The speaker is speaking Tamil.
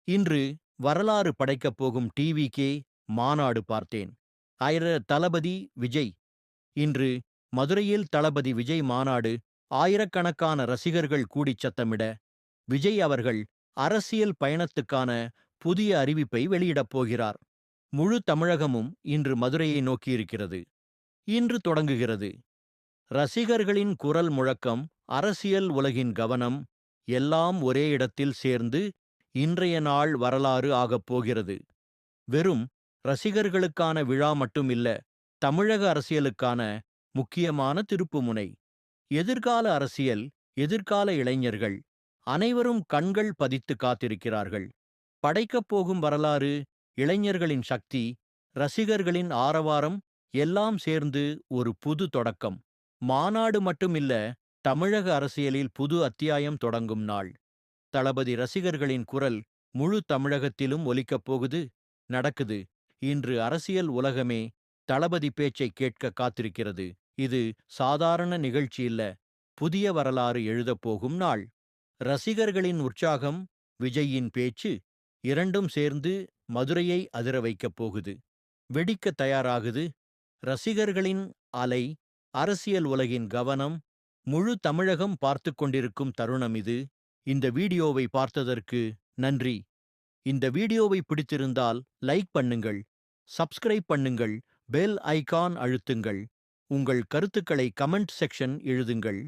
இன்று வரலாறு படைக்கப் போகும் டிவிகே மாநாடு பார்த்தேன். தளபதி விஜய். இன்று மதுரையில் தளபதி விஜய் மாநாடு. ஆயிரக்கணக்கான ரசிகர்கள் கூடிச் சத்தமிட, விஜய் அவர்கள் அரசியல் பயணத்துக்கான புதிய அறிவிப்பை வெளியிடப் போகிறார். முழு தமிழகமும் இன்று மதுரையை நோக்கியிருக்கிறது. இன்று தொடங்குகிறது. ரசிகர்களின் குரல் முழக்கம், அரசியல் உலகின் கவனம், எல்லாம் ஒரே இடத்தில் சேர்ந்து இன்றைய நாள் வரலாறு ஆகப் போகிறது. வெறும் ரசிகர்களுக்கான விழா மட்டும் இல்ல, தமிழக அரசியலுக்கான முக்கியமான திருப்புமுனை. எதிர்கால அரசியல், எதிர்கால இளைஞர்கள் அனைவரும் கண்கள் பதித்து காத்திருக்கிறார்கள். படைக்கப் போகும் வரலாறு, இளைஞர்களின் சக்தி, ரசிகர்களின் ஆரவாரம் எல்லாம் சேர்ந்து ஒரு புது தொடக்கம். மாநாடு மட்டுமில்ல, தமிழக அரசியலில் புது அத்தியாயம் தொடங்கும் நாள். தளபதி ரசிகர்களின் குரல் முழு தமிழகத்திலும் ஒலிக்கப் போகுது. நடக்குது. இன்று அரசியல் உலகமே தளபதி பேச்சை கேட்க காத்திருக்கிறது. இது சாதாரண நிகழ்ச்சி இல்ல, புதிய வரலாறு எழுதப் போகும் நாள். ரசிகர்களின் உற்சாகம், விஜய்யின் பேச்சு, இரண்டும் சேர்ந்து மதுரையை அதிர வைக்கப் போகுது. வெடிக்க தயாராகுது. ரசிகர்களின் அலை, அரசியல் உலகின் கவனம், முழு தமிழகம் பார்த்துக் கொண்டிருக்கும் தருணம் இது. இந்த வீடியோவை பார்த்ததற்கு நன்றி. இந்த வீடியோவை பிடித்திருந்தால் லைக் பண்ணுங்கள், சப்ஸ்கிரைப் பண்ணுங்கள், பெல் ஐகான் அழுத்துங்கள். உங்கள் கருத்துக்களை கமெண்ட் செக்ஷன் எழுதுங்கள்.